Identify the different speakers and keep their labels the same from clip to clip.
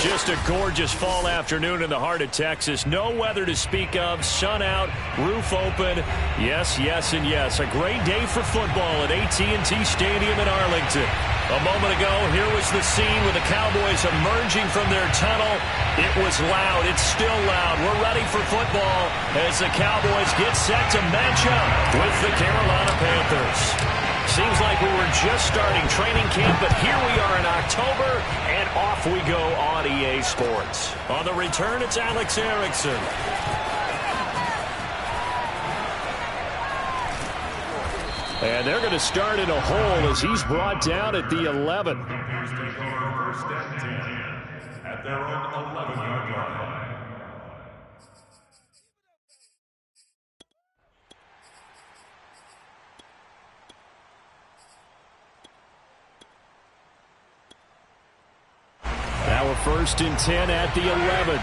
Speaker 1: Just a gorgeous fall afternoon in the heart of Texas. No weather to speak of. Sun out, roof open. Yes, yes, and yes. A great day for football at AT&T Stadium in Arlington. A moment ago, here was the scene with the Cowboys emerging from their tunnel. It was loud. It's still loud. We're ready for football as the Cowboys get set to match up with the Carolina Panthers. Seems like we were just starting training camp, but here we are in October, and off we go on EA Sports. On the return, it's Alex Erickson. And they're going to start in a hole as he's brought down at the 11.
Speaker 2: First and 10 at their own 11-yard line.
Speaker 1: Now a 1st and 10 at the 11.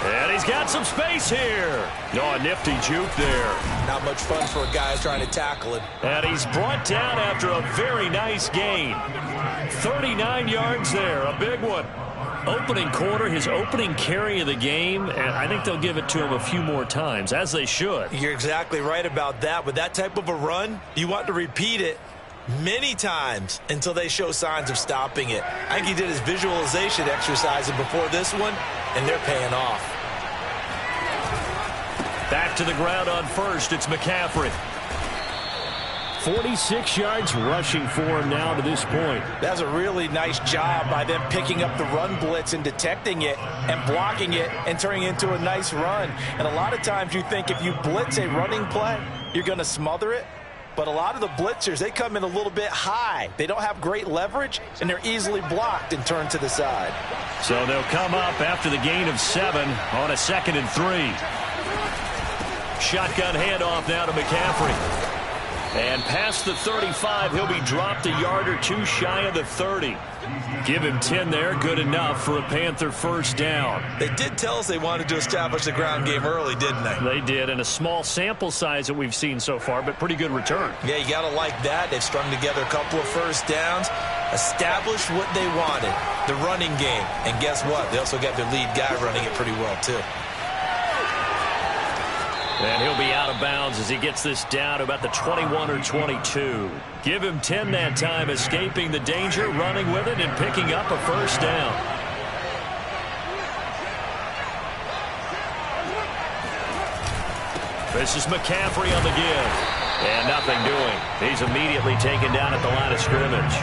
Speaker 1: And he's got some space here. Oh, a nifty juke there.
Speaker 3: Not much fun for a guy trying to tackle him.
Speaker 1: And he's brought down after a very nice gain. 39 yards there, a big one. Opening quarter, his opening carry of the game, and I think they'll give it to him a few more times, as they should.
Speaker 3: You're exactly right about that. With that type of a run, you want to repeat it many times until they show signs of stopping it. I think he did his visualization exercise before this one, and they're paying off.
Speaker 1: Back to the ground on 1st, it's McCaffrey. 46 yards rushing for him now to this point.
Speaker 3: That's a really nice job by them picking up the run blitz and detecting it and blocking it and turning it into a nice run. And a lot of times you think if you blitz a running play, you're going to smother it. But a lot of the blitzers, they come in a little bit high. They don't have great leverage, and they're easily blocked and turned to the side.
Speaker 1: So they'll come up after the gain of 7 on a 2nd and 3. Shotgun handoff now to McCaffrey. And past the 35, he'll be dropped a yard or two shy of the 30. Give him 10 there, good enough for a Panther 1st down.
Speaker 3: They did tell us they wanted to establish the ground game early, didn't they?
Speaker 1: They did, and a small sample size that we've seen so far, but pretty good return.
Speaker 3: Yeah, you got to like that. They've strung together a couple of 1st downs, established what they wanted, the running game. And guess what? They also got their lead guy running it pretty well, too.
Speaker 1: And he'll be out of bounds as he gets this down to about the 21 or 22. Give him 10 that time, escaping the danger, running with it, and picking up a 1st down. This is McCaffrey on the give. And nothing doing. He's immediately taken down at the line of scrimmage.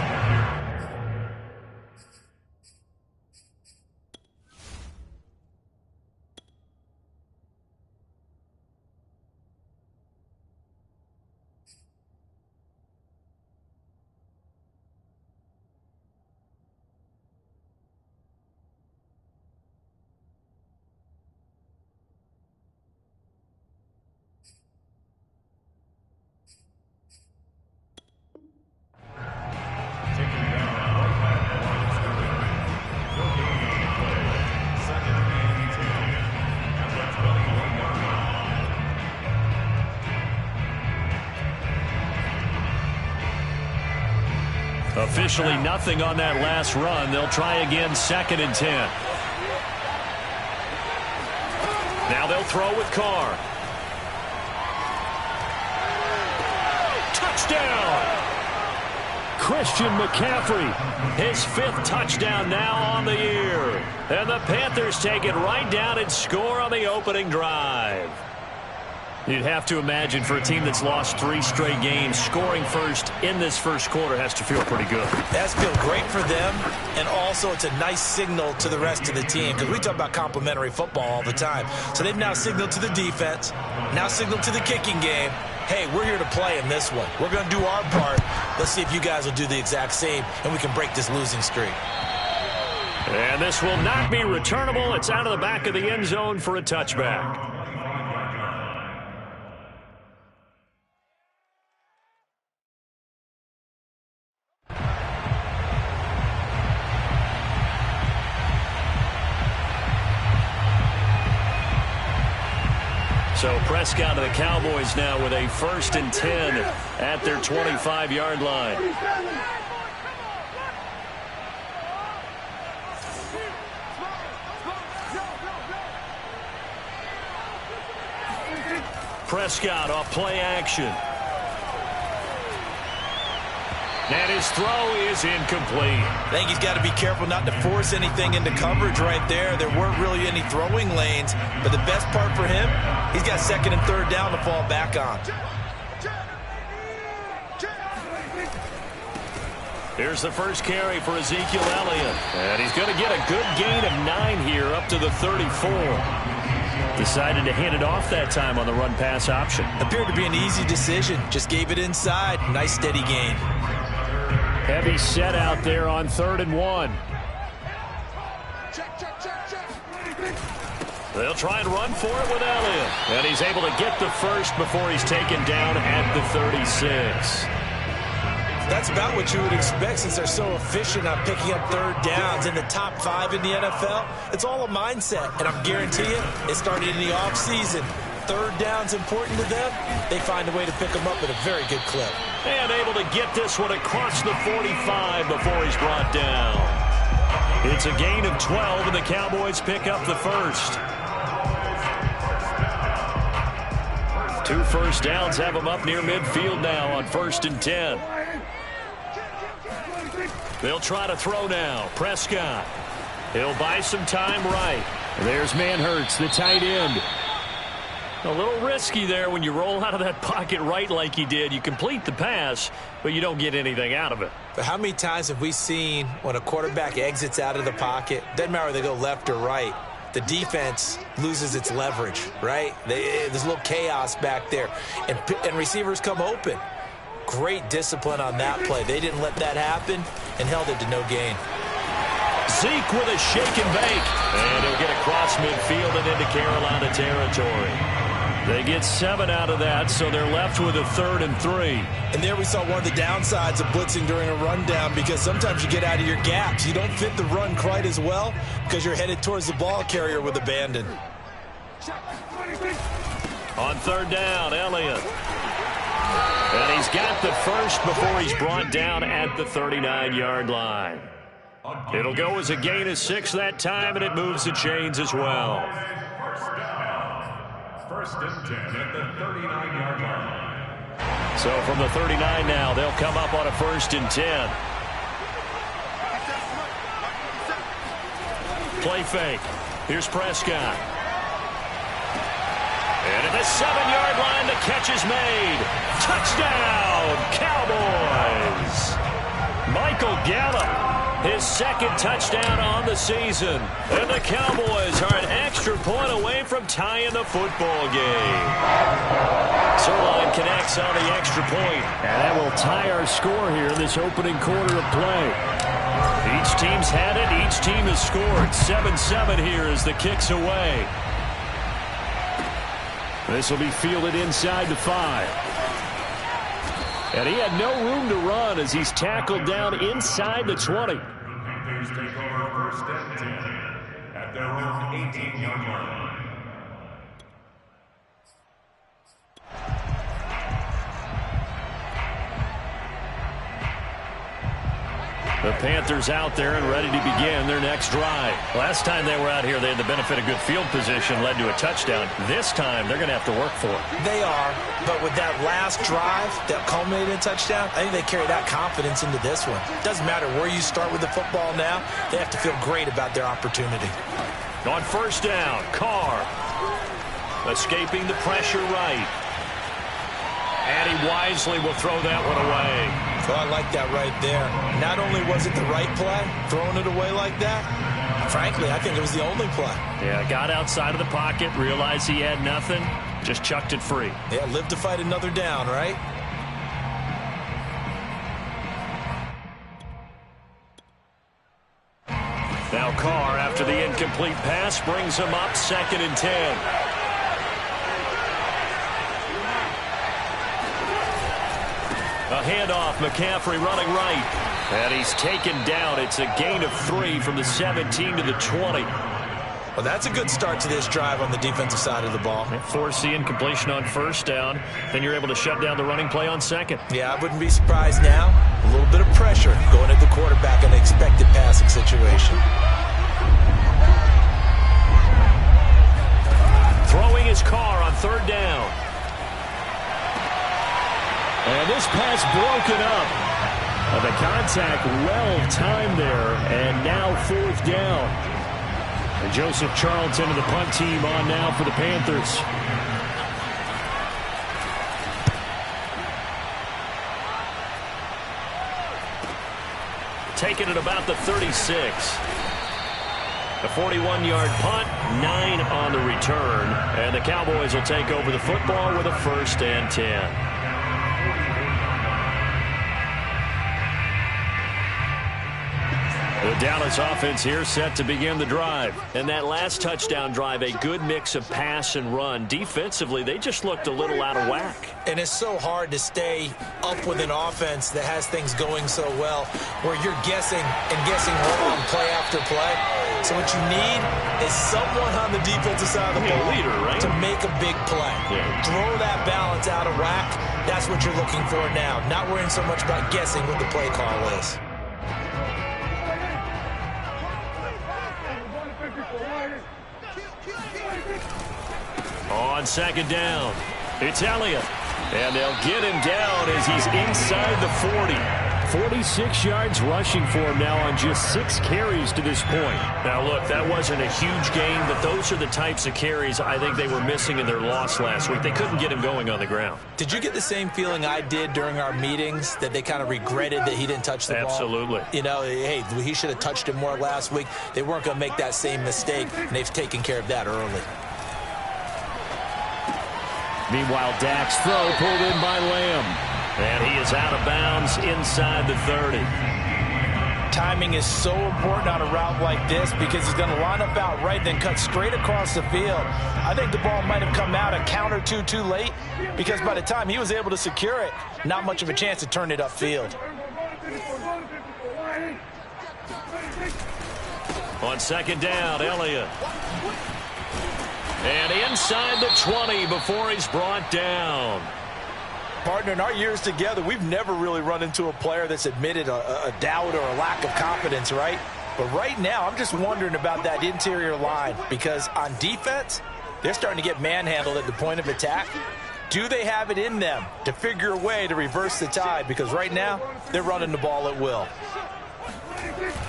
Speaker 1: Officially nothing on that last run. They'll try again, 2nd and 10. Now they'll throw with Carr. Touchdown! Christian McCaffrey, his 5th touchdown now on the year. And the Panthers take it right down and score on the opening drive. You'd have to imagine for a team that's lost 3 straight games, scoring first in this 1st quarter has to feel pretty good.
Speaker 3: That's feel great for them, and also it's a nice signal to the rest of the team, because we talk about complementary football all the time. So they've now signaled to the defense, now signaled to the kicking game, hey, we're here to play in this one. We're going to do our part. Let's see if you guys will do the exact same, and we can break this losing streak.
Speaker 1: And this will not be returnable. It's out of the back of the end zone for a touchback. So Prescott of the Cowboys now with a 1st and 10 at their 25-yard line. Prescott off play action. And his throw is incomplete.
Speaker 3: I think he's got to be careful not to force anything into coverage right there. There weren't really any throwing lanes, but the best part for him, he's got 2nd and 3rd down to fall back on.
Speaker 1: Here's the first carry for Ezekiel Elliott. And he's going to get a good gain of 9 here up to the 34. Decided to hand it off that time on the run-pass option.
Speaker 3: Appeared to be an easy decision. Just gave it inside. Nice steady gain.
Speaker 1: Heavy set out there on 3rd and 1. They'll try and run for it with Elliott. And he's able to get the first before he's taken down at the 36.
Speaker 3: That's about what you would expect since they're so efficient on picking up 3rd downs in the top 5 in the NFL. It's all a mindset, and I'm guaranteeing you, it started in the offseason. 3rd down's important to them. They find a way to pick them up at a very good clip.
Speaker 1: And able to get this one across the 45 before he's brought down. It's a gain of 12, and the Cowboys pick up the first. 2 first downs have them up near midfield now on 1st and 10. They'll try to throw now. Prescott. He'll buy some time right. There's Manhertz, the tight end. A little risky there when you roll out of that pocket right like he did. You complete the pass, but you don't get anything out of it.
Speaker 3: But how many times have we seen when a quarterback exits out of the pocket, doesn't matter whether they go left or right, the defense loses its leverage, right? There's a little chaos back there, and receivers come open. Great discipline on that play. They didn't let that happen and held it to no gain.
Speaker 1: Zeke with a shake and bake. And he'll get across midfield and into Carolina territory. They get 7 out of that, so they're left with a 3rd and 3.
Speaker 3: And there we saw one of the downsides of blitzing during a rundown, because sometimes you get out of your gaps. You don't fit the run quite as well because you're headed towards the ball carrier with abandon.
Speaker 1: On 3rd down, Elliott. And he's got the first before he's brought down at the 39-yard line. It'll go as a gain of 6 that time, and it moves the chains as well.
Speaker 2: 1st and 10 at the 39-yard line.
Speaker 1: So from the 39 now, they'll come up on a 1st and 10. Play fake. Here's Prescott. And at the 7-yard line, the catch is made. Touchdown, Cowboys! Michael Gallup, his 2nd touchdown on the season. And the Cowboys are an extra point away from tying the football game. Zerline connects on the extra point. And that will tie our score here in this opening quarter of play. Each team's had it. Each team has scored. 7-7 here as the kick's away. This will be fielded inside the 5. And he had no room to run as he's tackled down inside the 20.
Speaker 2: The Panthers take over 1st and 10 at their own 18-yard line.
Speaker 1: The Panthers out there and ready to begin their next drive. Last time they were out here, they had the benefit of good field position, led to a touchdown. This time, they're going to have to work for it.
Speaker 3: They are, but with that last drive that culminated in a touchdown, I think they carry that confidence into this one. Doesn't matter where you start with the football now, they have to feel great about their opportunity.
Speaker 1: On 1st down, Carr escaping the pressure right. And he wisely will throw that one away.
Speaker 3: So I like that right there. Not only was it the right play, throwing it away like that, frankly, I think it was the only play.
Speaker 1: Yeah, got outside of the pocket, realized he had nothing, just chucked it free.
Speaker 3: Yeah, live to fight another down, right?
Speaker 1: Now Carr, after the incomplete pass, brings him up 2nd and 10. A handoff, McCaffrey running right. And he's taken down. It's a gain of 3 from the 17 to the 20.
Speaker 3: Well, that's a good start to this drive on the defensive side of the ball.
Speaker 1: Forcing completion on first down. Then you're able to shut down the running play on second.
Speaker 3: Yeah, I wouldn't be surprised now. A little bit of pressure going at the quarterback in an expected passing situation.
Speaker 1: Throwing his car on third down. And this pass broken up. The contact well timed there. And now fourth down. And Joseph Charlton and the punt team on now for the Panthers. Taking it about the 36. A 41-yard punt, 9 on the return. And the Cowboys will take over the football with a 1st and 10. The Dallas offense here set to begin the drive. And that last touchdown drive, a good mix of pass and run. Defensively, they just looked a little out of whack.
Speaker 3: And it's so hard to stay up with an offense that has things going so well, where you're guessing and guessing wrong play after play. So what you need is someone on the defensive side of the ball
Speaker 1: leader, right?
Speaker 3: to make a big play.
Speaker 1: Yeah.
Speaker 3: Throw that balance out of whack. That's what you're looking for now. Not worrying so much about guessing what the play call is.
Speaker 1: On second down, it's Elliott. And they'll get him down as he's inside the 40. 46 yards rushing for him now on just 6 carries to this point. Now, look, that wasn't a huge gain, but those are the types of carries I think they were missing in their loss last week. They couldn't get him going on the ground.
Speaker 3: Did you get the same feeling I did during our meetings, that they kind of regretted that he didn't touch the ball?
Speaker 1: Absolutely.
Speaker 3: You know, hey, he should have touched it more last week. They weren't going to make that same mistake, and they've taken care of that early.
Speaker 1: Meanwhile, Dak's throw pulled in by Lamb. And he is out of bounds inside the 30.
Speaker 3: Timing is so important on a route like this because he's going to line up out right, then cut straight across the field. I think the ball might have come out a count or two too late because by the time he was able to secure it, not much of a chance to turn it upfield.
Speaker 1: On second down, Elliott. And inside the 20 before he's brought down.
Speaker 3: Partner, in our years together, we've never really run into a player that's admitted a doubt or a lack of confidence, right? But right now, I'm just wondering about that interior line because on defense, they're starting to get manhandled at the point of attack. Do they have it in them to figure a way to reverse the tide? Because right now, they're running the ball at will.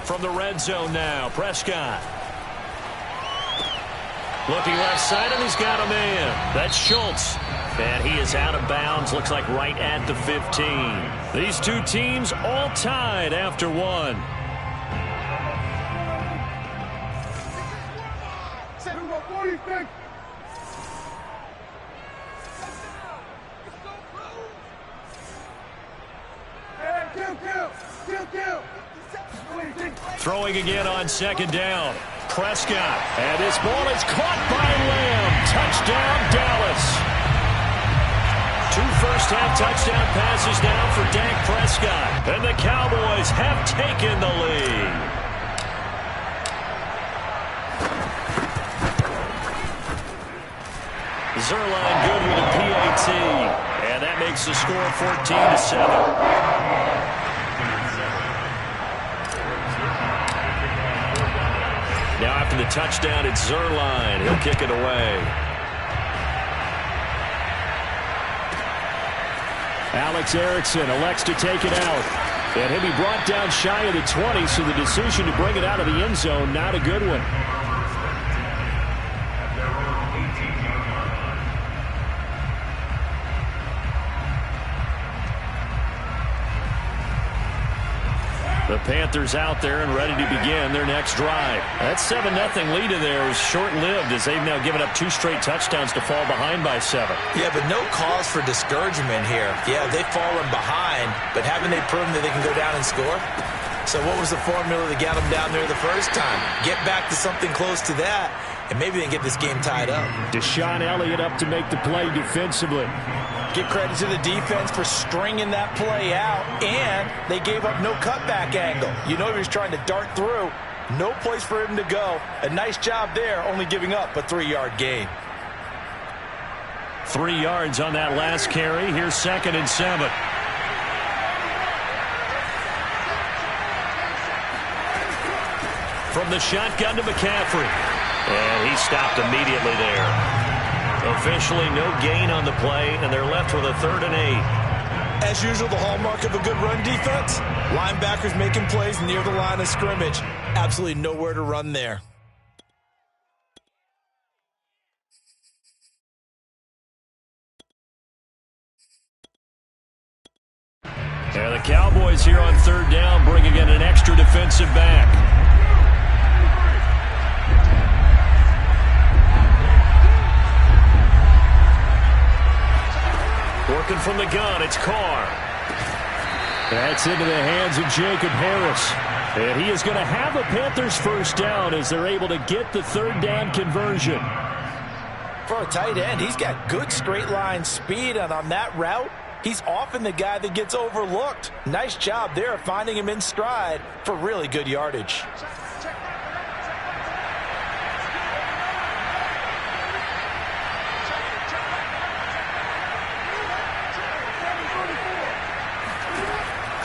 Speaker 1: From the red zone now, Prescott. Looking left side, and he's got a man. That's Schultz. And he is out of bounds, looks like right at the 15. These two teams all tied after one. Throwing again on second down. Prescott. And this ball is caught by Lamb. Touchdown, Dallas. 2 first-half touchdown passes now for Dak Prescott. And the Cowboys have taken the lead. Zerline good with a PAT. And that makes the score 14-7. Now after the touchdown, it's Zerline. He'll kick it away. Alex Erickson elects to take it out. And he'll be brought down shy of the 20, so the decision to bring it out of the end zone, not a good one. The Panthers out there and ready to begin their next drive. That 7-0 lead in there is short-lived as they've now given up 2 straight touchdowns to fall behind by 7.
Speaker 3: Yeah, but no cause for discouragement here. Yeah, they've fallen behind, but haven't they proven that they can go down and score? So what was the formula that got them down there the first time? Get back to something close to that, and maybe they can get this game tied up.
Speaker 1: Deshaun Elliott up to make the play defensively.
Speaker 3: Give credit to the defense for stringing that play out, and they gave up no cutback angle. You know he was trying to dart through, No place for him to go. A nice job there, only giving up a 3-yard gain.
Speaker 1: 3 yards on that last carry. Here's 2nd and 7. From the shotgun to McCaffrey. And he stopped immediately there. Officially no gain on the play, and they're left with a 3rd and 8.
Speaker 3: As usual, the hallmark of a good run defense, linebackers making plays near the line of scrimmage. Absolutely nowhere to run there.
Speaker 1: And the Cowboys here on 3rd down, bringing in an extra defensive back. Working from the gun, it's Carr. That's into the hands of Jacob Harris. And he is going to have a Panthers 1st down as they're able to get the 3rd down conversion.
Speaker 3: For a tight end, he's got good straight line speed, and on that route, he's often the guy that gets overlooked. Nice job there finding him in stride for really good yardage.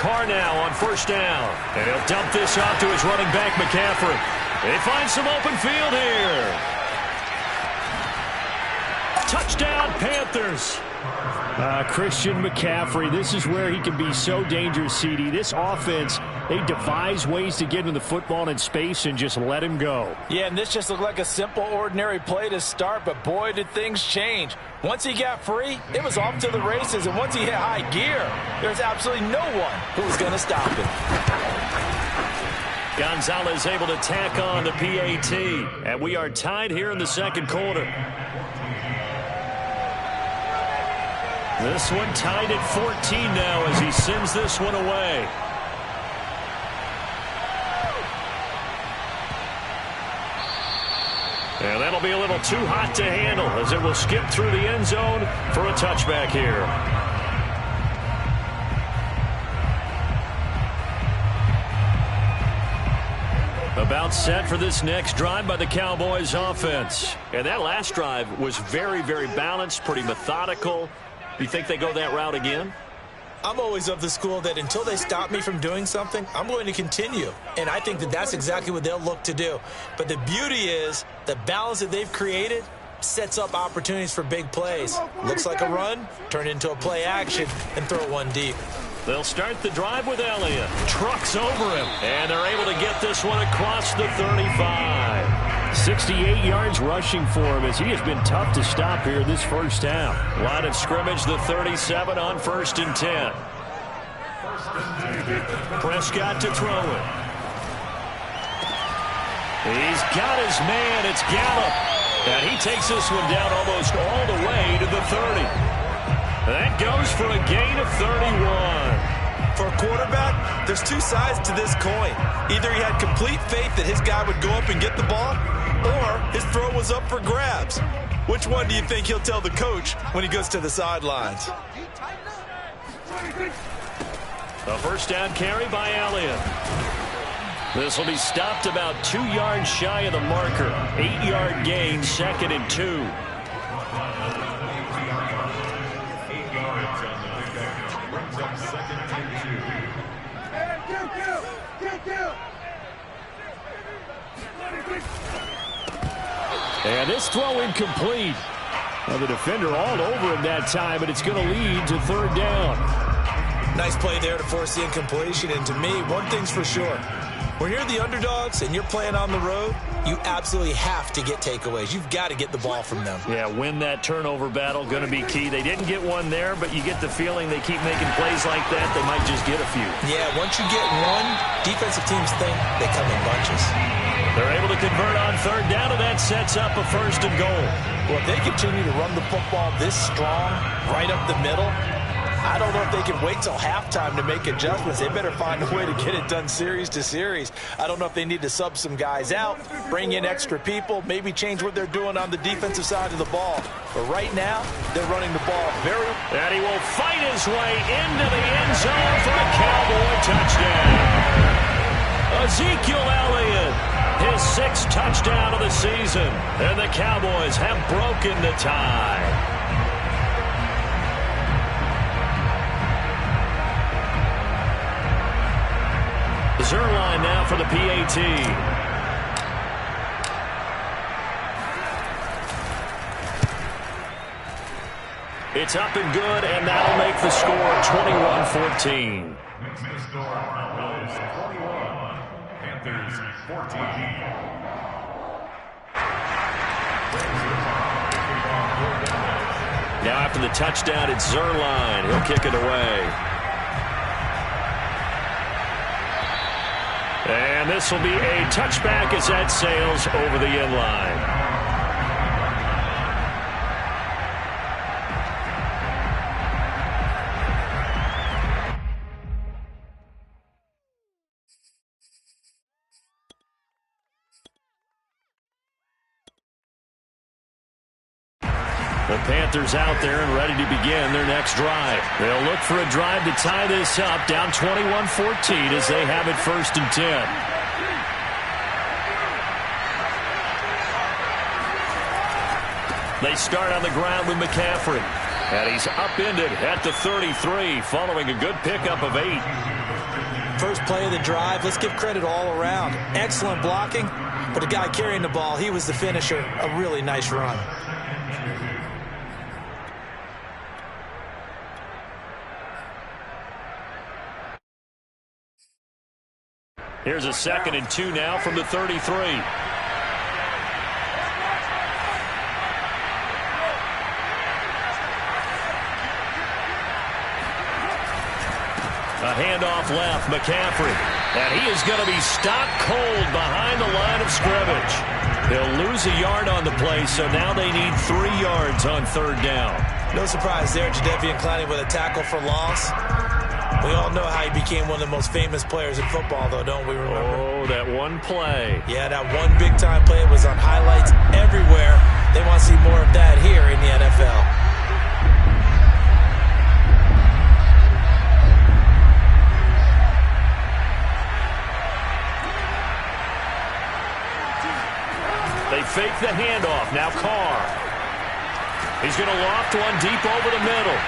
Speaker 1: Carr now on 1st down. And he'll dump this off to his running back, McCaffrey. They find some open field here. Touchdown, Panthers. Christian McCaffrey, this is where he can be so dangerous, CD. This offense, they devise ways to get him the football in space and just let him go.
Speaker 3: Yeah, and this just looked like a simple, ordinary play to start, but boy, did things change. Once he got free, it was off to the races, and once he hit high gear, there's absolutely no one who was going to stop him.
Speaker 1: Gonzalez able to tack on the PAT, and we are tied here in the 2nd quarter. This one tied at 14 now as he sends this one away. And that'll be a little too hot to handle as it will skip through the end zone for a touchback here. About set for this next drive by the Cowboys offense. And that last drive was very, very balanced, pretty methodical. You think they go that route again?
Speaker 4: I'm always of the school that until they stop me from doing something, I'm going to continue. And I think that that's exactly what they'll look to do. But the beauty is the balance that they've created sets up opportunities for big plays. Looks like a run, turn into a play action, and throw one deep.
Speaker 1: They'll start the drive with Elliott. Trucks over him. And they're able to get this one across the 35. 68 yards rushing for him as he has been tough to stop here this 1st half. Line of scrimmage, the 37 on 1st and 10. Prescott to throw it. He's got his man. It's Gallup. And he takes this one down almost all the way to the 30. That goes for a gain of 31.
Speaker 4: For a quarterback, there's two sides to this coin. Either he had complete faith that his guy would go up and get the ball, or his throw was up for grabs. Which one do you think he'll tell the coach when he goes to the sidelines?
Speaker 1: A 1st down carry by Elliott. This will be stopped about 2 yards shy of the marker. 8-yard gain, 2nd and 2. And this throw incomplete. Well, the defender all over him that time, but it's going to lead to 3rd down.
Speaker 4: Nice play there to force the incompletion. And to me, one thing's for sure. When you're the underdogs and you're playing on the road, you absolutely have to get takeaways. You've got to get the ball from them.
Speaker 1: Yeah, win that turnover battle, going to be key. They didn't get one there, but you get the feeling they keep making plays like that, they might just get a few.
Speaker 4: Yeah, once you get one, defensive teams think they come in bunches.
Speaker 1: They're able to convert on 3rd down, and that sets up a 1st and goal.
Speaker 3: Well, if they continue to run the football this strong, right up the middle, I don't know if they can wait till halftime to make adjustments. They better find a way to get it done series to series. I don't know if they need to sub some guys out, bring in extra people, maybe change what they're doing on the defensive side of the ball. But right now, they're running the ball very...
Speaker 1: And he will fight his way into the end zone for a Cowboy touchdown. Ezekiel Elliott his 6th touchdown of the season. And the Cowboys have broken the tie. Zerline now for the PAT. It's up and good, and that'll make the score 21-14.
Speaker 2: Makes the score Cowboys 21, Panthers 14.
Speaker 1: Now after the touchdown, it's Zerline. He'll kick it away. And this will be a touchback as that sails over the end line. The Panthers out there and ready to begin their next drive. They'll look for a drive to tie this up, down 21-14 as they have it 1st and 10. They start on the ground with McCaffrey. And he's upended at the 33 following a good pickup of 8.
Speaker 4: First play of the drive, let's give credit all around. Excellent blocking, but the guy carrying the ball, he was the finisher. A really nice run.
Speaker 1: Here's a 2nd and 2 now from the 33. A handoff left, McCaffrey. And he is going to be stopped cold behind the line of scrimmage. They'll lose a yard on the play, so now they need 3 yards on 3rd down.
Speaker 4: No surprise there, Jadeveon Clowney with a tackle for loss. We all know how he became one of the most famous players in football, though, don't we remember?
Speaker 1: Oh, that one play.
Speaker 4: Yeah, that one big-time play was on highlights everywhere. They want to see more of that here in the NFL.
Speaker 1: They fake the handoff. Now Carr. He's going to loft one deep over the middle.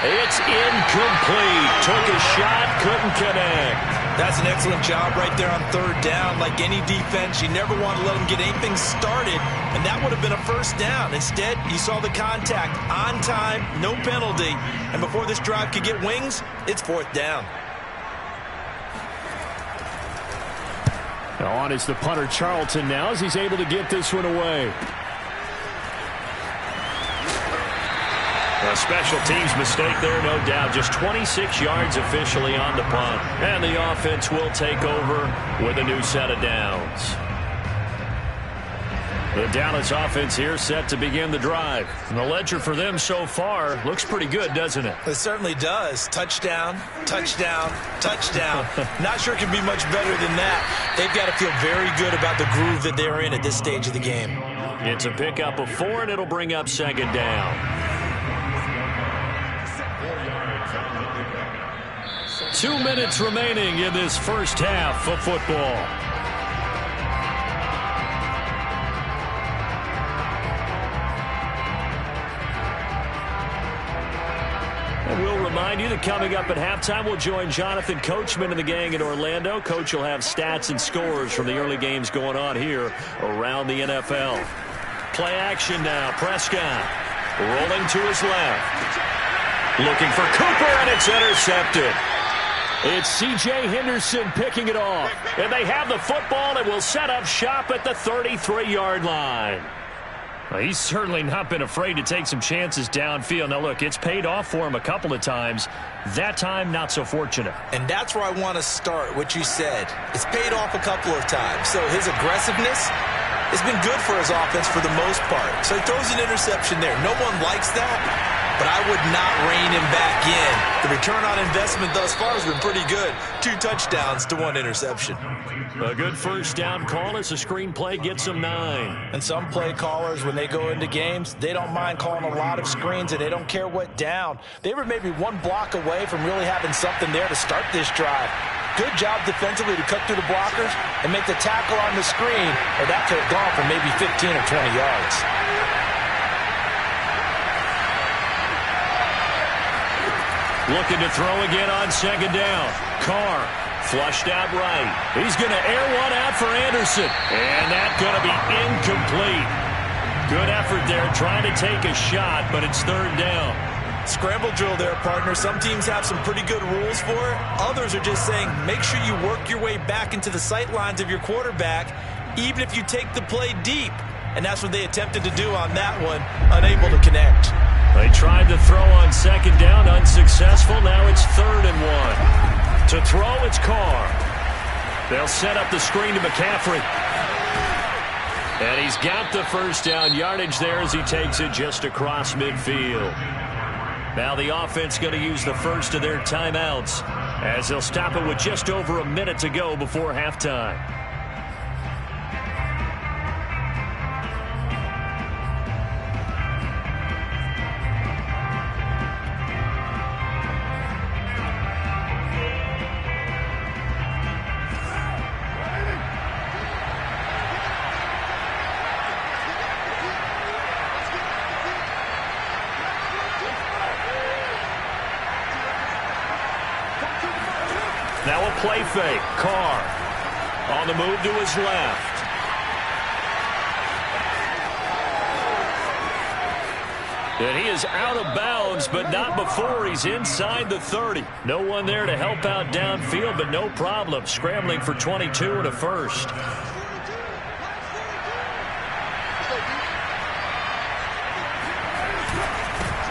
Speaker 1: It's incomplete. Took a shot, couldn't connect.
Speaker 4: That's an excellent job right there on 3rd down. Like any defense, you never want to let them get anything started, and that would have been a 1st down. Instead, you saw the contact on time, no penalty, and before this drive could get wings, it's 4th down.
Speaker 1: On is the punter Charlton now as he's able to get this one away. A special teams mistake there, no doubt. Just 26 yards officially on the punt. And the offense will take over with a new set of downs. The Dallas offense here set to begin the drive. And the ledger for them so far looks pretty good, doesn't it?
Speaker 4: It certainly does. Touchdown, touchdown, touchdown. Not sure it can be much better than that. They've got to feel very good about the groove that they're in at this stage of the game.
Speaker 1: It's a pickup of 4, and it'll bring up 2nd down. 2 minutes remaining in this first half of football. And we'll remind you that coming up at halftime, we'll join Jonathan Coachman and the gang in Orlando. Coach will have stats and scores from the early games going on here around the NFL. Play action now. Prescott rolling to his left. Looking for Cooper, and it's intercepted. It's C.J. Henderson picking it off. And they have the football and will set up shop at the 33-yard line. Well, he's certainly not been afraid to take some chances downfield. Now, look, it's paid off for him a couple of times. That time, not so fortunate.
Speaker 4: And that's where I want to start, what you said. It's paid off a couple of times. So his aggressiveness has been good for his offense for the most part. So he throws an interception there. No one likes that. But I would not rein him back in. The return on investment thus far has been pretty good. 2 touchdowns to 1 interception.
Speaker 1: A good first down call as the screenplay gets them 9.
Speaker 4: And some play callers, when they go into games, they don't mind calling a lot of screens, and they don't care what down. They were maybe 1 block away from really having something there to start this drive.
Speaker 3: Good job defensively to cut through the blockers and make the tackle on the screen, or that could have gone for maybe 15 or 20 yards.
Speaker 1: Looking to throw again on second down. Carr flushed out right. He's going to air one out for Anderson. And that's going to be incomplete. Good effort there trying to take a shot, but it's third down.
Speaker 4: Scramble drill there, partner. Some teams have some pretty good rules for it. Others are just saying make sure you work your way back into the sight lines of your quarterback, even if you take the play deep. And that's what they attempted to do on that one, unable to connect.
Speaker 1: They tried to throw on second down, unsuccessful. Now it's 3rd and 1. To throw, it's Carr. They'll set up the screen to McCaffrey. And he's got the first down yardage there as he takes it just across midfield. Now the offense going to use the first of their timeouts as they'll stop it with just over a minute to go before halftime. Now a play fake. Carr on the move to his left. And he is out of bounds, but not before he's inside the 30. No one there to help out downfield, but no problem. Scrambling for 22 and a first.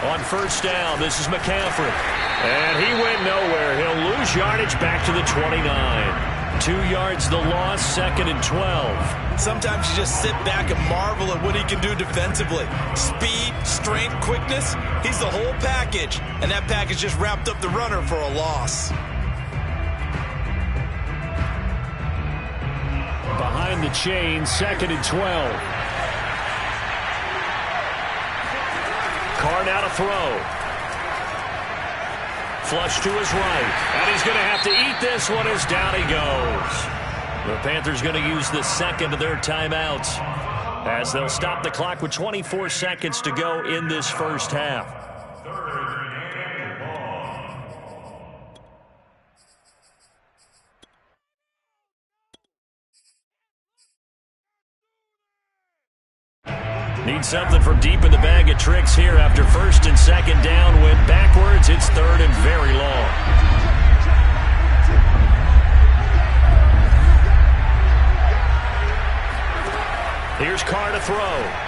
Speaker 1: On first down, this is McCaffrey. And he went nowhere. He'll lose yardage back to the 29. 2 yards the loss, 2nd and 12.
Speaker 4: Sometimes you just sit back and marvel at what he can do defensively. Speed, strength, quickness, he's the whole package. And that package just wrapped up the runner for a loss.
Speaker 1: Behind the chain, 2nd and 12. Carr now to throw. Flush to his right. And he's going to have to eat this one as down he goes. The Panthers going to use the second of their timeouts as they'll stop the clock with 24 seconds to go in this first half. Need something from deep in the bag of tricks here after first and second down. Went backwards. It's 3rd and very long. Here's Carr to throw.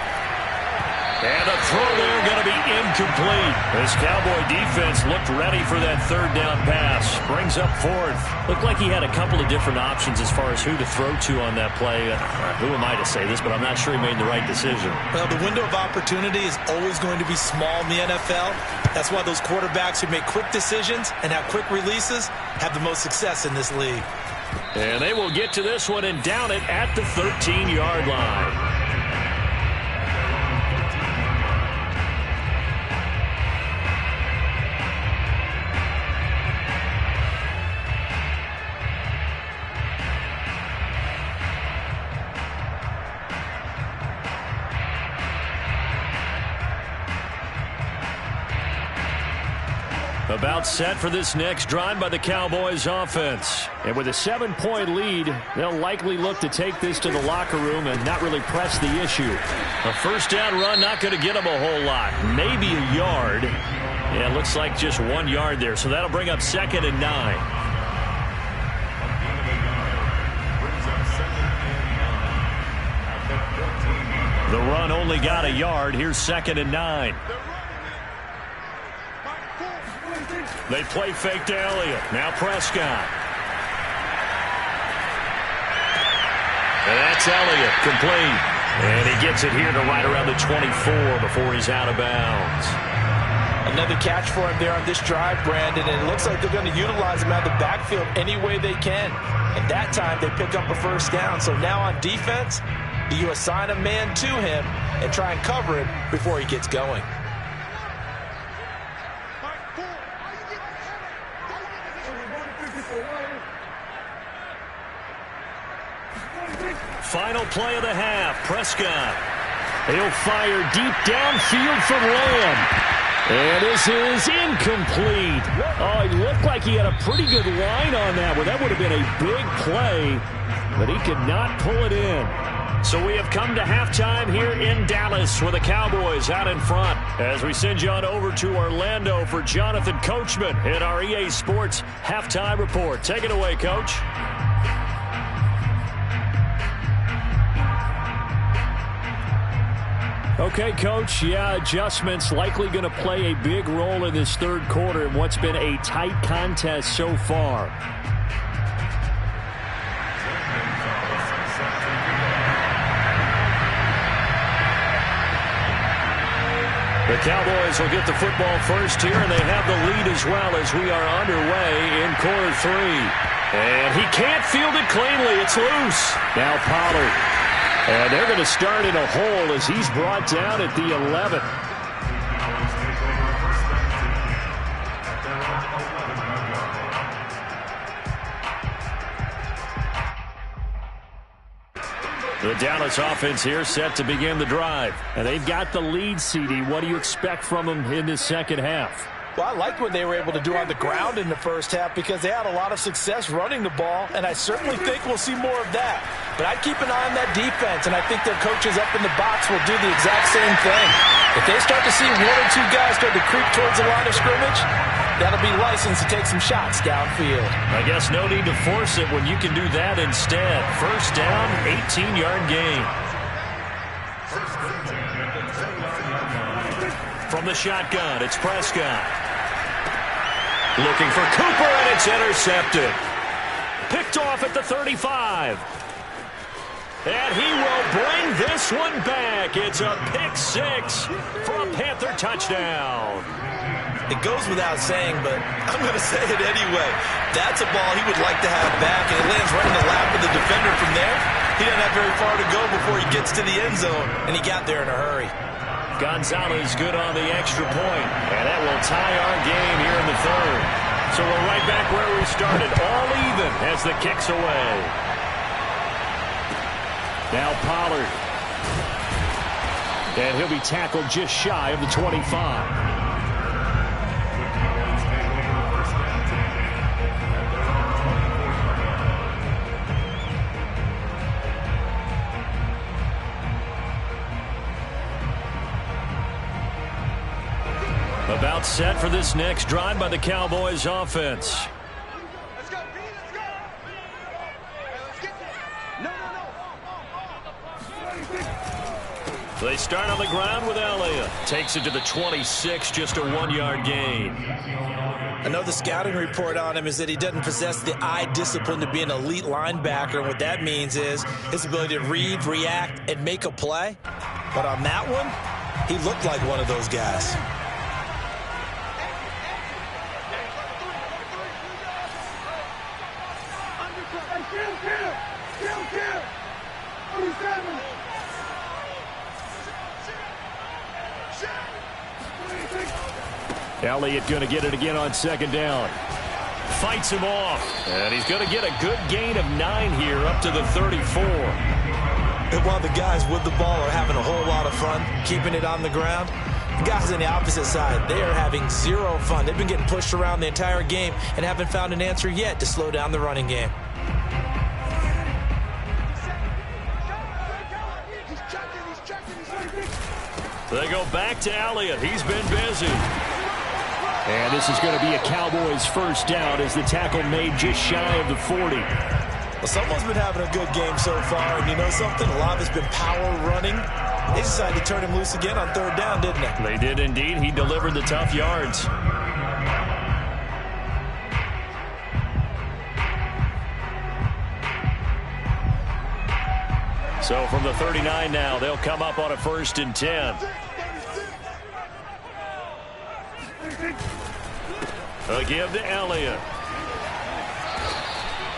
Speaker 1: And the throw there going to be incomplete. This Cowboy defense looked ready for that 3rd down pass. Brings up 4th. Looked like he had a couple of different options as far as who to throw to on that play. Who am I to say this, but I'm not sure he made the right decision.
Speaker 4: Well, the window of opportunity is always going to be small in the NFL. That's why those quarterbacks who make quick decisions and have quick releases have the most success in this league.
Speaker 1: And they will get to this one and down it at the 13-yard line. About set for this next drive by the Cowboys offense. And with a 7-point lead, they'll likely look to take this to the locker room and not really press the issue. A first down run not going to get them a whole lot. Maybe a yard. Yeah, it looks like just 1 yard there. So that'll bring up 2nd and 9. The run only got a yard. Here's 2nd and 9. They play fake to Elliott. Now Prescott. And that's Elliott, complete. And he gets it here to right around the 24 before he's out of bounds.
Speaker 3: Another catch for him there on this drive, Brandon, and it looks like they're going to utilize him out of the backfield any way they can. And that time they pick up a first down. So now on defense, do you assign a man to him and try and cover him before he gets going?
Speaker 1: Final play of the half. Prescott. He'll fire deep downfield for Lamb. And this is incomplete. Oh, he looked like he had a pretty good line on that one. That would have been a big play, but he could not pull it in. So we have come to halftime here in Dallas with the Cowboys out in front. As we send you on over to Orlando for Jonathan Coachman in our EA Sports Halftime Report. Take it away, Coach. Okay, Coach, yeah, adjustments likely going to play a big role in this third quarter in what's been a tight contest so far. The Cowboys will get the football first here, and they have the lead as well as we are underway in quarter three. And he can't field it cleanly. It's loose. Now Pollard. And they're going to start in a hole as he's brought down at the 11th. The Dallas offense here set to begin the drive. And they've got the lead, CD. What do you expect from them in this second half?
Speaker 3: Well, I like what they were able to do on the ground in the first half because they had a lot of success running the ball, and I certainly think we'll see more of that. But I'd keep an eye on that defense, and I think their coaches up in the box will do the exact same thing. If they start to see one or two guys start to creep towards the line of scrimmage, that'll be licensed to take some shots downfield.
Speaker 1: I guess no need to force it when you can do that instead. First down, 18-yard gain. From the shotgun, it's Prescott. Looking for Cooper, and it's intercepted. Picked off at the 35. And he will bring this one back. It's a pick six for a Panther touchdown.
Speaker 4: It goes without saying, but I'm going to say it anyway. That's a ball he would like to have back, and it lands right in the lap of the defender from there. He doesn't have very far to go before he gets to the end zone, and he got there in a hurry.
Speaker 1: Gonzalez good on the extra point, and that will tie our game here in the third. So we're right back where we started, all even as the kick's away. Now Pollard. And he'll be tackled just shy of the 25. About set for this next drive by the Cowboys offense.
Speaker 5: Let's go, B, let's go.
Speaker 1: They start on the ground with Elliott. Takes it to the 26, just a 1-yard gain.
Speaker 4: I know the scouting report on him is that he doesn't possess the eye discipline to be an elite linebacker. And what that means is his ability to read, react, and make a play. But on that one, he looked like one of those guys.
Speaker 1: Elliott going to get it again on second down. Fights him off. And he's going to get a good gain of 9 here up to the 34.
Speaker 4: And while the guys with the ball are having a whole lot of fun keeping it on the ground, the guys on the opposite side, they are having zero fun. They've been getting pushed around the entire game and haven't found an answer yet to slow down the running game.
Speaker 1: They go back to Elliott. He's been busy. And this is going to be a Cowboys first down as the tackle made just shy of the 40.
Speaker 4: Well, someone's been having a good game so far, and you know something? A lot of it's been power running. They decided to turn him loose again on third down, didn't they?
Speaker 1: They did indeed. He delivered the tough yards. So from the 39 now, they'll come up on a 1st and 10. A give to Elliott.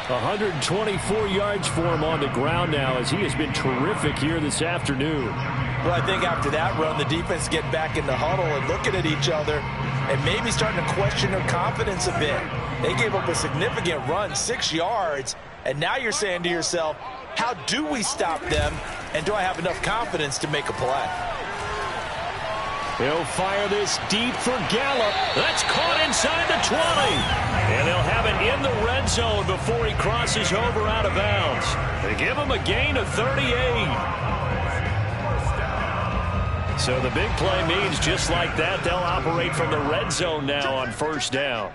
Speaker 1: 124 yards for him on the ground now as he has been terrific here this afternoon.
Speaker 4: Well, I think after that run, the defense get back in the huddle and looking at each other and maybe starting to question their confidence a bit. They gave up a significant run, 6 yards,
Speaker 3: And now you're saying to yourself, how do we stop them? And do I have enough confidence to make a play?
Speaker 1: He'll fire this deep for Gallup. That's caught inside the 20. And they'll have it in the red zone before he crosses over out of bounds. They give him a gain of 38. So the big play means just like that, they'll operate from the red zone now on first down.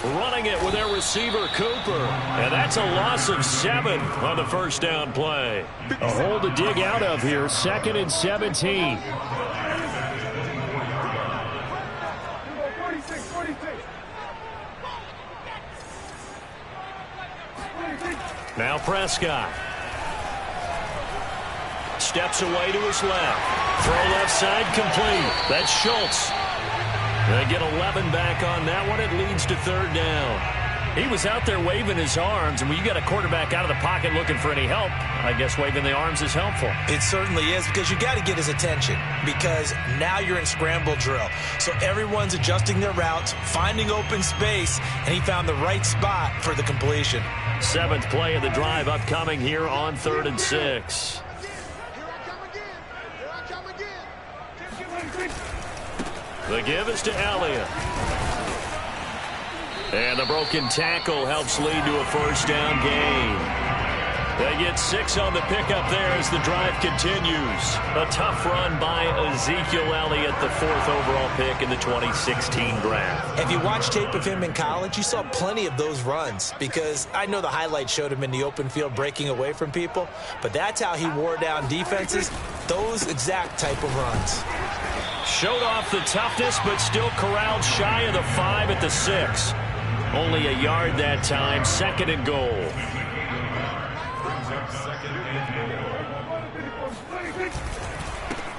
Speaker 1: Running it with their receiver, Cooper. And that's a loss of 7 on the first down play. A hole to dig out of here, 2nd and 17. Now Prescott. Steps away to his left. Throw left side complete. That's Schultz. They get 11 back on that one. It leads to 3rd down. He was out there waving his arms, and when you got a quarterback out of the pocket looking for any help, I guess waving the arms is helpful.
Speaker 4: It certainly is, because you got to get his attention, because now you're in scramble drill. So everyone's adjusting their routes, finding open space, and he found the right spot for the completion.
Speaker 1: 7th play of the drive upcoming here on 3rd and 6. The give is to Elliott. And the broken tackle helps lead to a first down gain. They get 6 on the pickup there as the drive continues. A tough run by Ezekiel Elliott, the 4th overall pick in the 2016 draft.
Speaker 4: If you watch tape of him in college, you saw plenty of those runs, because I know the highlights showed him in the open field breaking away from people, but that's how he wore down defenses, those exact type of runs.
Speaker 1: Showed off the toughness, but still corralled shy of the 5 at the 6. Only a yard that time, 2nd and goal.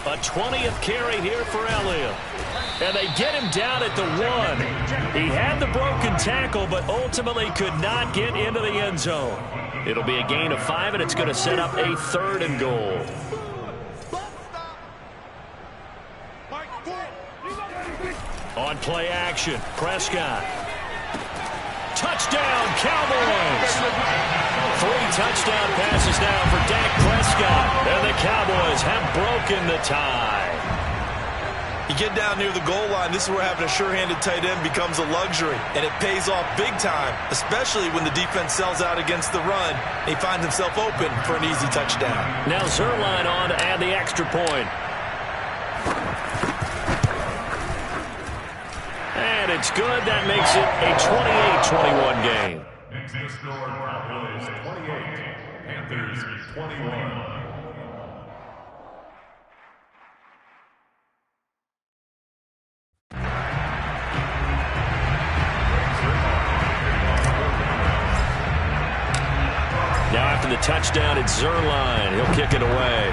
Speaker 1: A 20th carry here for Elliott. And they get him down at the 1. He had the broken tackle, but ultimately could not get into the end zone. It'll be a gain of 5, and it's going to set up a 3rd and goal. On play action, Prescott. Touchdown, Cowboys! 3 touchdown passes now for Dak Prescott. And the Cowboys have broken the tie.
Speaker 3: You get down near the goal line, this is where having a sure-handed tight end becomes a luxury. And it pays off big time, especially when the defense sells out against the run. He finds himself open for an easy touchdown.
Speaker 1: Now Zerline on to add the extra point. And it's good. That makes it a 28-21 game.
Speaker 2: Next score, Cowboys 28, Panthers 21.
Speaker 1: Now after the touchdown, it's Zerline. He'll kick it away.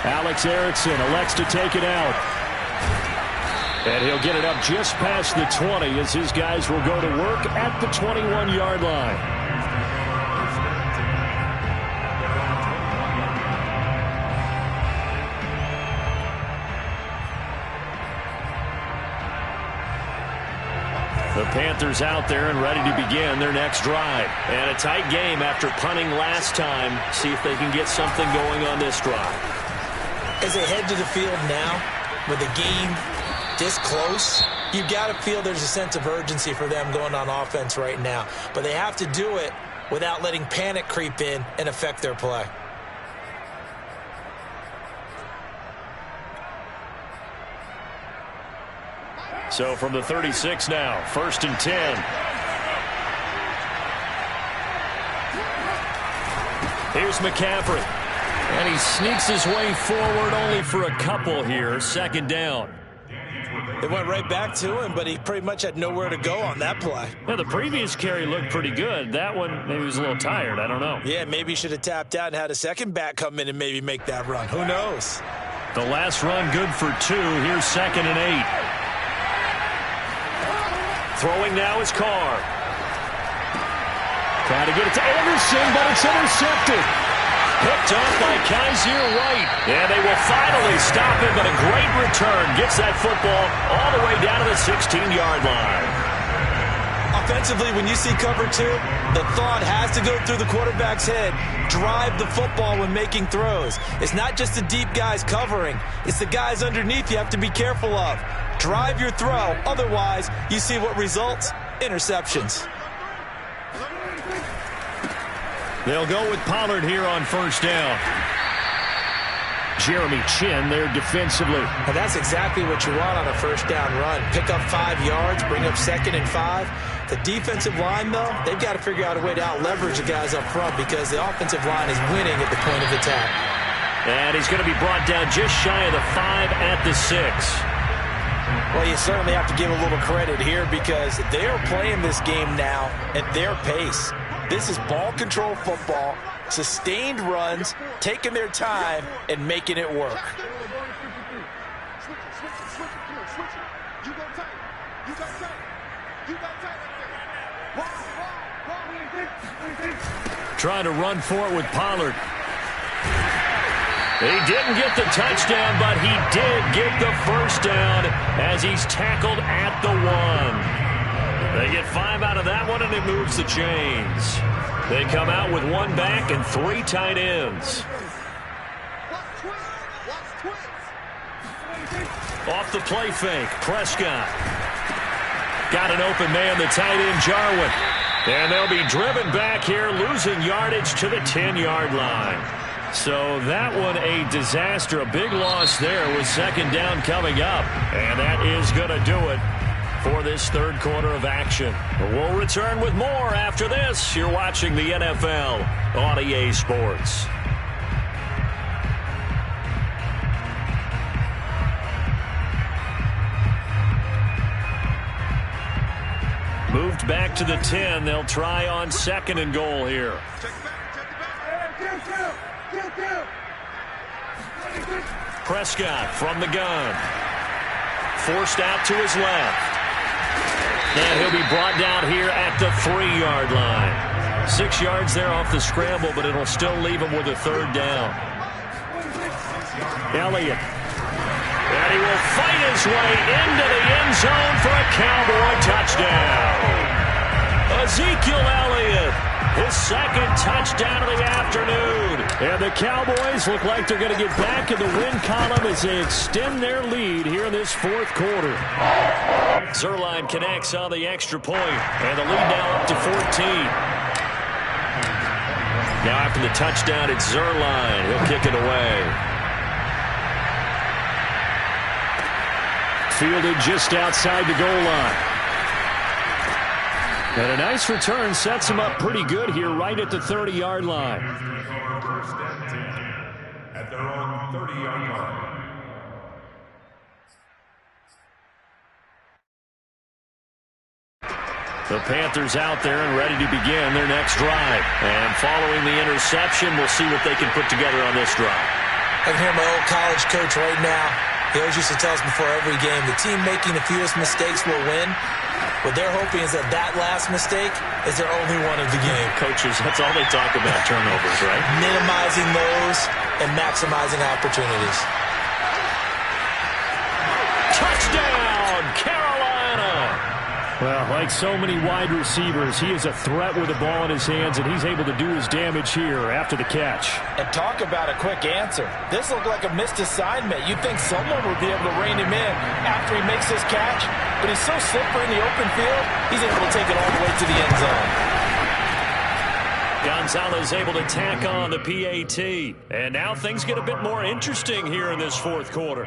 Speaker 1: Alex Erickson elects to take it out. And he'll get it up just past the 20 as his guys will go to work at the 21-yard line. The Panthers out there and ready to begin their next drive. And a tight game after punting last time. See if they can get something going on this drive.
Speaker 4: As they head to the field now, with the game this close, you've got to feel there's a sense of urgency for them going on offense right now. But they have to do it without letting panic creep in and affect their play.
Speaker 1: So from the 36 now, 1st and 10. Here's McCaffrey. And he sneaks his way forward only for a couple here. 2nd down.
Speaker 4: They went right back to him, but he pretty much had nowhere to go on that play.
Speaker 1: Yeah, the previous carry looked pretty good. That one, maybe he was a little tired. I don't know.
Speaker 4: Yeah, maybe he should have tapped out and had a second back come in and maybe make that run. Who knows?
Speaker 1: The last run good for 2. Here's 2nd and 8. Throwing now is Carr. Trying to get it to Anderson, but it's intercepted. Picked off by Kaiser White. And they will finally stop him, but a great return gets that football all the way down to the 16-yard line.
Speaker 4: Offensively, when you see cover two, the thought has to go through the quarterback's head. Drive the football when making throws. It's not just the deep guys covering. It's the guys underneath you have to be careful of. Drive your throw. Otherwise, you see what results? Interceptions.
Speaker 1: They'll go with Pollard here on first down. Jeremy Chin there defensively.
Speaker 4: And that's exactly what you want on a first down run. Pick up 5 yards, bring up 2nd and 5. The defensive line, though, they've got to figure out a way to out-leverage the guys up front because the offensive line is winning at the point of attack.
Speaker 1: And he's going to be brought down just shy of the 5 at the 6.
Speaker 3: Well, you certainly have to give a little credit here because they're playing this game now at their pace. This is ball control football, sustained runs, taking their time, and making it work.
Speaker 1: Trying to run for it with Pollard. He didn't get the touchdown, but he did get the first down as he's tackled at the 1. They get 5 out of that one, and it moves the chains. They come out with 1 back and 3 tight ends. Off the play fake, Prescott. Got an open man, the tight end, Jarwin. And they'll be driven back here, losing yardage to the 10-yard line. So that one a disaster. A big loss there with 2nd down coming up. And that is going to do it for this 3rd quarter of action. We'll return with more after this. You're watching the NFL on EA Sports. Moved back to the 10. They'll try on 2nd and goal here. Prescott from the gun. Forced out to his left. And he'll be brought down here at the 3-yard line. 6 yards there off the scramble, but it'll still leave him with a 3rd down. Elliott. And he will fight his way into the end zone for a Cowboy touchdown. Ezekiel Elliott, his 2nd touchdown of the afternoon. And the Cowboys look like they're going to get back in the win column as they extend their lead here in this 4th quarter. Zerline connects on the extra point, and the lead now up to 14. Now after the touchdown, it's Zerline. He'll kick it away. Fielded just outside the goal line. And a nice return sets him up pretty good here right at the 30-yard line.
Speaker 2: At their own 30-yard line.
Speaker 1: The Panthers out there and ready to begin their next drive. And following the interception, we'll see what they can put together on this drive.
Speaker 4: I can hear my old college coach right now. He always used to tell us before every game, the team making the fewest mistakes will win. What they're hoping is that that last mistake is their only one of the game.
Speaker 1: Coaches, that's all they talk about, turnovers, right?
Speaker 4: Minimizing those and maximizing opportunities.
Speaker 1: Touchdown, Carolina! Well, like so many wide receivers, he is a threat with the ball in his hands, and he's able to do his damage here after the catch.
Speaker 3: And talk about a quick answer. This looked like a missed assignment. You'd think someone would be able to rein him in after he makes this catch, but he's so slippery in the open field, he's able to take it all the way to the end zone.
Speaker 1: Gonzalez able to tack on the PAT. And now things get a bit more interesting here in this 4th quarter.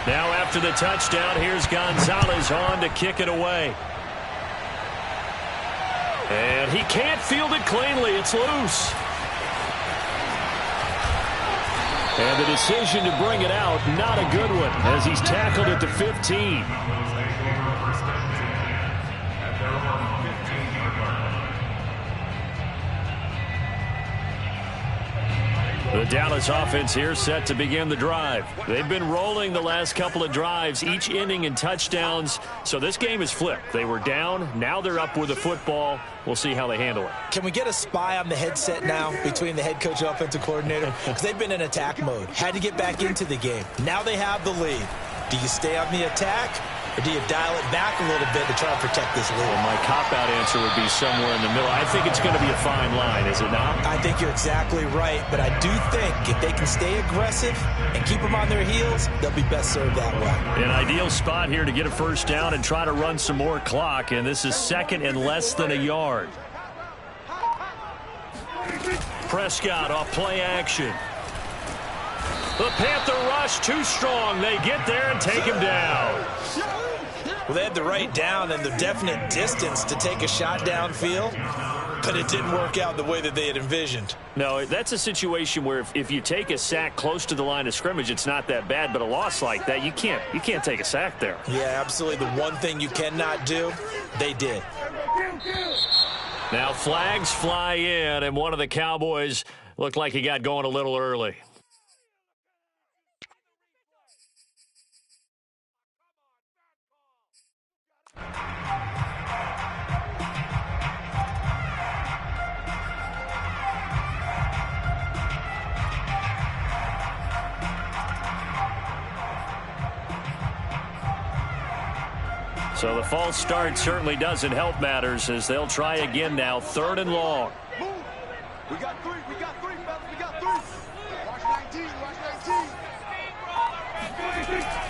Speaker 1: Now after the touchdown, here's Gonzalez on to kick it away. And he can't field it cleanly. It's loose. And the decision to bring it out, not a good one, as he's tackled at the 15. The Dallas offense here set to begin the drive. They've been rolling the last couple of drives, each inning in touchdowns. So this game is flipped. They were down. Now they're up with the football. We'll see how they handle it.
Speaker 4: Can we get a spy on the headset now between the head coach and offensive coordinator? Because they've been in attack mode. Had to get back into the game. Now they have the lead. Do you stay on the attack, or do you dial it back a little bit to try and protect this lead?
Speaker 1: Well, my cop-out answer would be somewhere in the middle. I think it's going to be a fine line, is it not?
Speaker 4: I think you're exactly right, but I do think if they can stay aggressive and keep them on their heels, they'll be best served that way.
Speaker 1: An ideal spot here to get a first down and try to run some more clock, and this is second and less than a yard. Prescott off play action. The Panther rush too strong. They get there and take him down.
Speaker 4: Well, they had the right down and the definite distance to take a shot downfield, but it didn't work out the way that they had envisioned.
Speaker 1: No, that's a situation where if you take a sack close to the line of scrimmage, it's not that bad, but a loss like that, you can't take a sack there.
Speaker 4: Yeah, absolutely. The one thing you cannot do, they did.
Speaker 1: Now flags fly in, and one of the Cowboys looked like he got going a little early. So the false start certainly doesn't help matters as they'll try again now, 3rd and long.
Speaker 5: Move. We got three, fellas, we got three. Watch 19.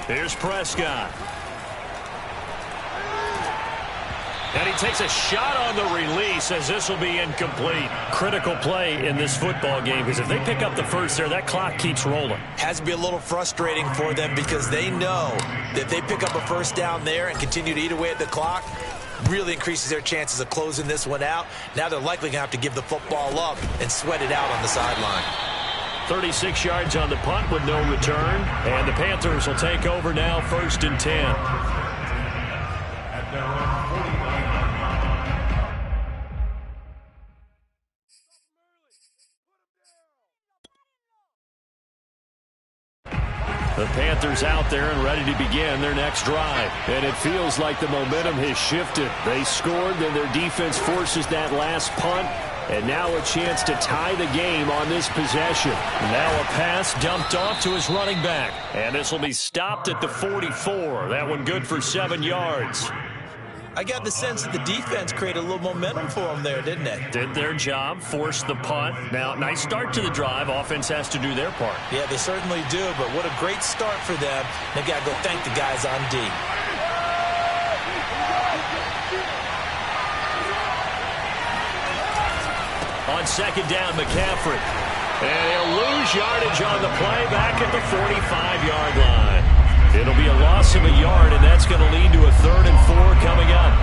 Speaker 1: Here's Prescott. And he takes a shot on the release as this will be incomplete. Critical play in this football game because if they pick up the first there, that clock keeps rolling.
Speaker 4: Has to be a little frustrating for them because they know that if they pick up a first down there and continue to eat away at the clock, really increases their chances of closing this one out. Now they're likely going to have to give the football up and sweat it out on the sideline.
Speaker 1: 36 yards on the punt with no return. And the Panthers will take over now, 1st and 10.
Speaker 2: At their own 49.
Speaker 1: The Panthers out there and ready to begin their next drive. And it feels like the momentum has shifted. They scored, then their defense forces that last punt. And now a chance to tie the game on this possession. Now a pass dumped off to his running back. And this will be stopped at the 44. That one good for 7 yards.
Speaker 4: I got the sense that the defense created a little momentum for them there, didn't it?
Speaker 1: Did their job, forced the punt. Now, nice start to the drive. Offense has to do their part.
Speaker 4: Yeah, they certainly do, but what a great start for them. They've got to go thank the guys on D.
Speaker 1: On 2nd down, McCaffrey. And he'll lose yardage on the play back at the 45-yard line. It'll be a loss of a yard, and that's going to lead to a 3rd and 4 coming up.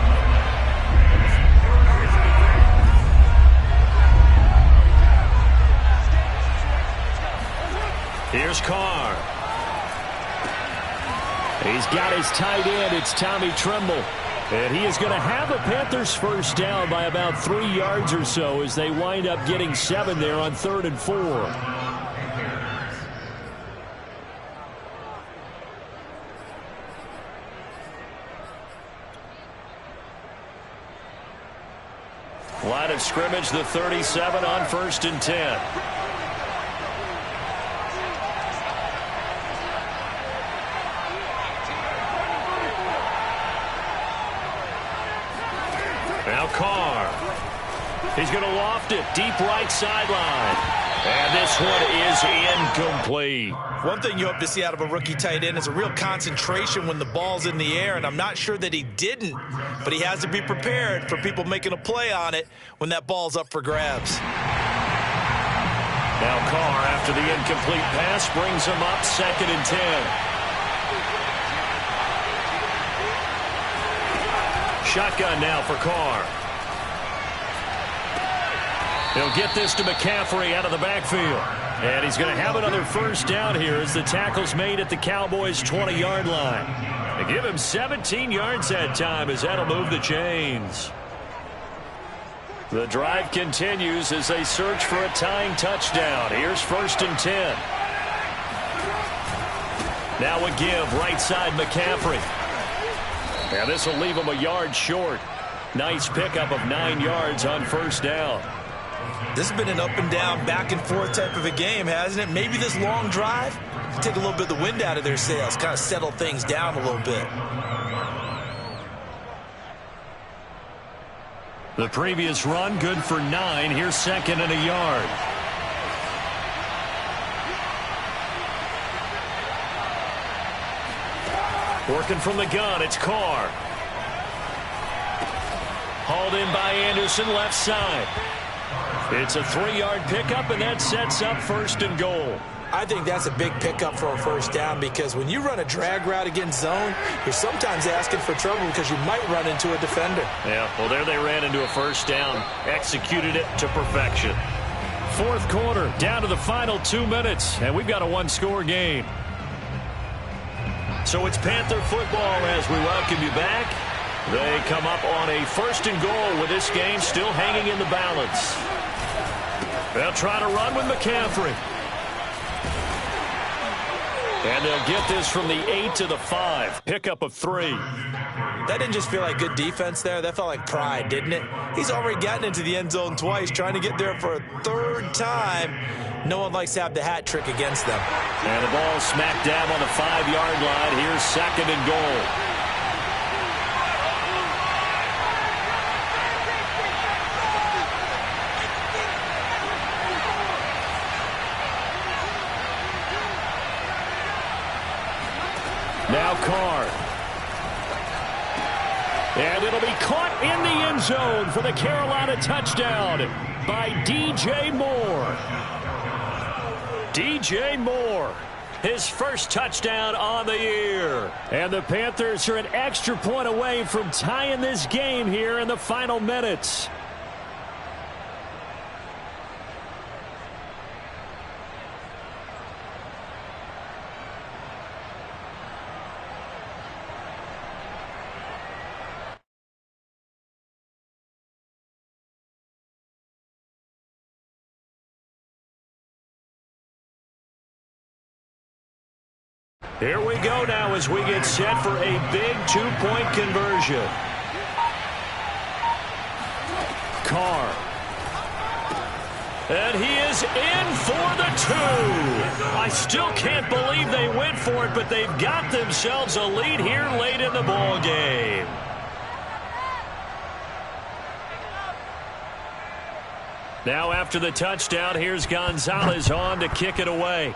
Speaker 1: Here's Carr. He's got his tight end. It's Tommy Tremble. And he is going to have a Panthers first down by about 3 yards or so as they wind up getting 7 there on 3rd and 4. Line of scrimmage, the 37 on 1st and 10. Now Carr. He's going to loft it deep right sideline. And this one is incomplete.
Speaker 4: One thing you hope to see out of a rookie tight end is a real concentration when the ball's in the air, and I'm not sure that he didn't, but he has to be prepared for people making a play on it when that ball's up for grabs.
Speaker 1: Now Carr, after the incomplete pass, brings him up 2nd and 10. Shotgun now for Carr. He'll get this to McCaffrey out of the backfield. And he's going to have another first down here as the tackle's made at the Cowboys' 20-yard line. They give him 17 yards that time as that'll move the chains. The drive continues as they search for a tying touchdown. Here's 1st and 10. Now a give, right side McCaffrey. And this will leave him a yard short. Nice pickup of 9 yards on 1st down.
Speaker 4: This has been an up and down, back and forth type of a game, hasn't it? Maybe this long drive take a little bit of the wind out of their sails, kind of settle things down a little bit.
Speaker 1: The previous run good for 9. Here's 2nd and a yard. Working from the gun, it's Carr. Hauled in by Anderson, left side. It's a 3-yard pickup, and that sets up 1st and goal.
Speaker 4: I think that's a big pickup for a 1st down, because when you run a drag route against zone, you're sometimes asking for trouble because you might run into a defender.
Speaker 1: Yeah, well, there they ran into a 1st down, executed it to perfection. 4th quarter, down to the final 2 minutes, and we've got a 1-score game. So it's Panther football as we welcome you back. They come up on a 1st and goal with this game still hanging in the balance. They'll try to run with McCaffrey. And they'll get this from the 8 to the 5. Pickup of 3.
Speaker 4: That didn't just feel like good defense there. That felt like pride, didn't it? He's already gotten into the end zone twice, trying to get there for a 3rd time. No one likes to have the hat trick against them.
Speaker 1: And the ball smack dab on the 5-yard line. Here's 2nd and goal. Now Carr. And it'll be caught in the end zone for the Carolina touchdown by DJ Moore. DJ Moore, his 1st touchdown on the year. And the Panthers are an extra point away from tying this game here in the final minutes. Here we go now as we get set for a big 2-point conversion. Carr. And he is in for the 2. I still can't believe they went for it, but they've got themselves a lead here late in the ball game. Now after the touchdown, here's Gonzalez on to kick it away.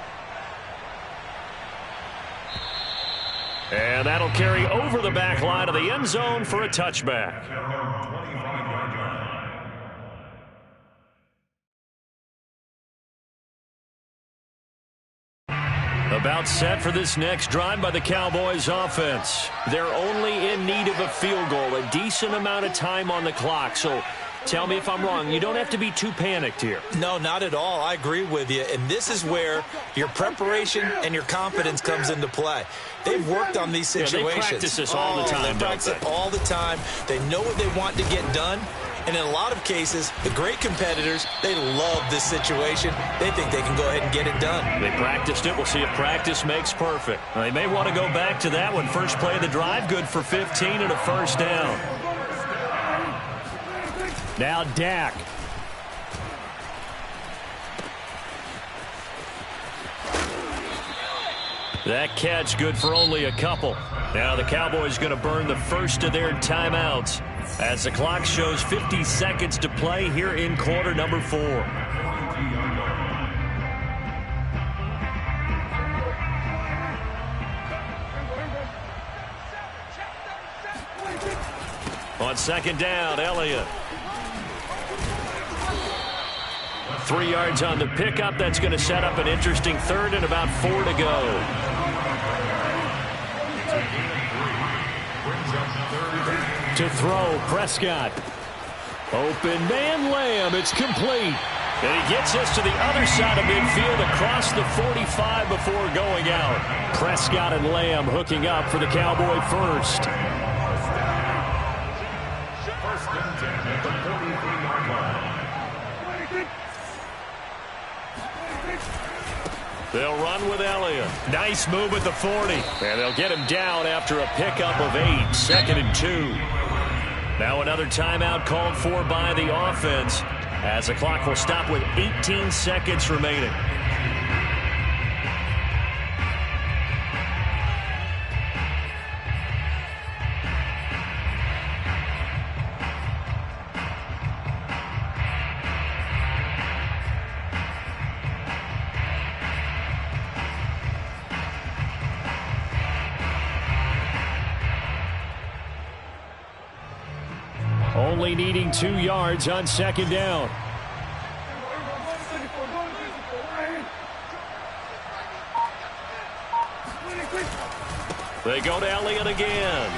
Speaker 1: And that'll carry over the back line of the end zone for a touchback. About set for this next drive by the Cowboys offense. They're only in need of a field goal, a decent amount of time on the clock. So tell me if I'm wrong. You don't have to be too panicked here.
Speaker 4: No, not at all. I agree with you. And this is where your preparation and your confidence comes into play. They've worked on these situations.
Speaker 1: Yeah, they practice this all the time.
Speaker 4: They practice it all the time. They know what they want to get done. And in a lot of cases, the great competitors, they love this situation. They think they can go ahead and get it done.
Speaker 1: They practiced it. We'll see if practice makes perfect. They may want to go back to that one. First play of the drive, good for 15 and a 1st down. Now Dak. That catch good for only a couple. Now the Cowboys going to burn the first of their timeouts as the clock shows 50 seconds to play here in quarter number 4. On 2nd down, Elliott. 3 yards on the pickup. That's going to set up an interesting 3rd and about 4 to go. To throw, Prescott. Open man, Lamb. It's complete. And he gets us to the other side of midfield across the 45 before going out. Prescott and Lamb hooking up for the Cowboy first. They'll run with Elliott. Nice move at the 40. And they'll get him down after a pickup of 8. 2nd and 2. Now another timeout called for by the offense as the clock will stop with 18 seconds remaining. Only needing 2 yards on 2nd down. They go to Elliott again.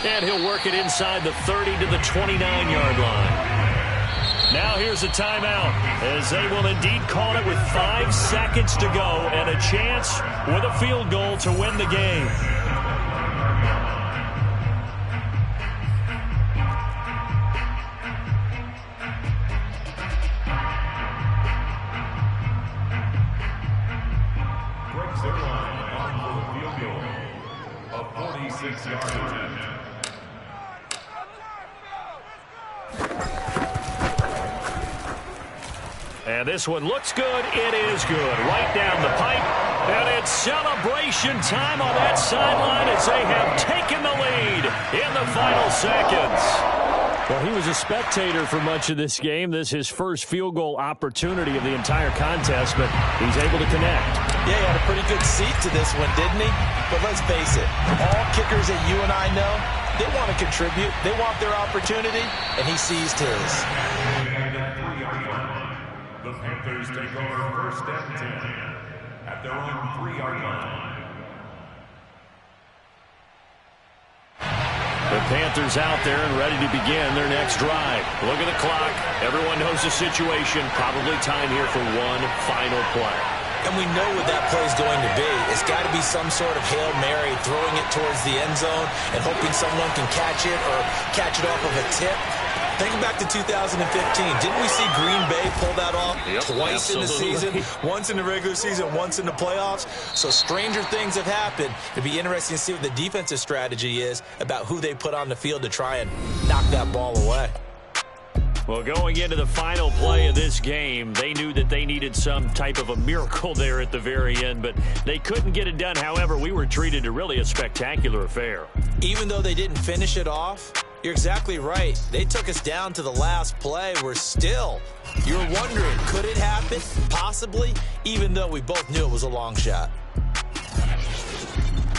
Speaker 1: And he'll work it inside the 30 to the 29-yard line. Now here's a timeout as they will indeed call it with 5 seconds to go and a chance with a field goal to win the game. And this one looks good. It is good. Right down the pipe. And it's celebration time on that sideline as they have taken the lead in the final seconds. Well, he was a spectator for much of this game. This is his first field goal opportunity of the entire contest, but he's able to connect.
Speaker 4: Yeah, he had a pretty good seat to this one, didn't he? But let's face it, all kickers that you and I know, they want to contribute. They want their opportunity, and he seized his.
Speaker 2: The Panthers take over 1st and 10 at their own 3-yard line.
Speaker 1: The Panthers out there and ready to begin their next drive. Look at the clock. Everyone knows the situation. Probably time here for one final play.
Speaker 4: And we know what that play is going to be. It's got to be some sort of Hail Mary, throwing it towards the end zone and hoping someone can catch it or catch it off of a tip. Think back to 2015. Didn't we see Green Bay pull that off twice in the season? Once in the regular season, once in the playoffs. So stranger things have happened. It'd be interesting to see what the defensive strategy is about who they put on the field to try and knock that ball away.
Speaker 1: Well, going into the final play of this game, they knew that they needed some type of a miracle there at the very end, but they couldn't get it done. However, we were treated to really a spectacular affair.
Speaker 4: Even though they didn't finish it off, you're exactly right. They took us down to the last play. We're still, you're wondering, could it happen? Possibly, even though we both knew it was a long shot.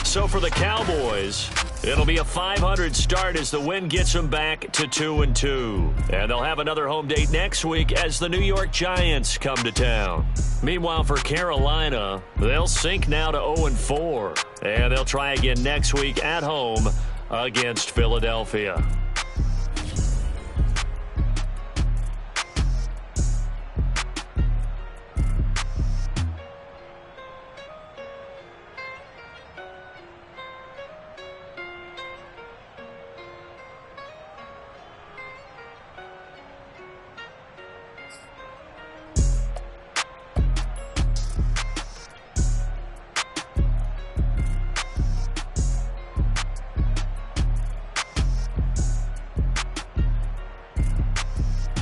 Speaker 1: So for the Cowboys, it'll be a 500 start as the win gets them back to 2-2. And they'll have another home date next week as the New York Giants come to town. Meanwhile, for Carolina, they'll sink now to 0-4. And they'll try again next week at home against Philadelphia.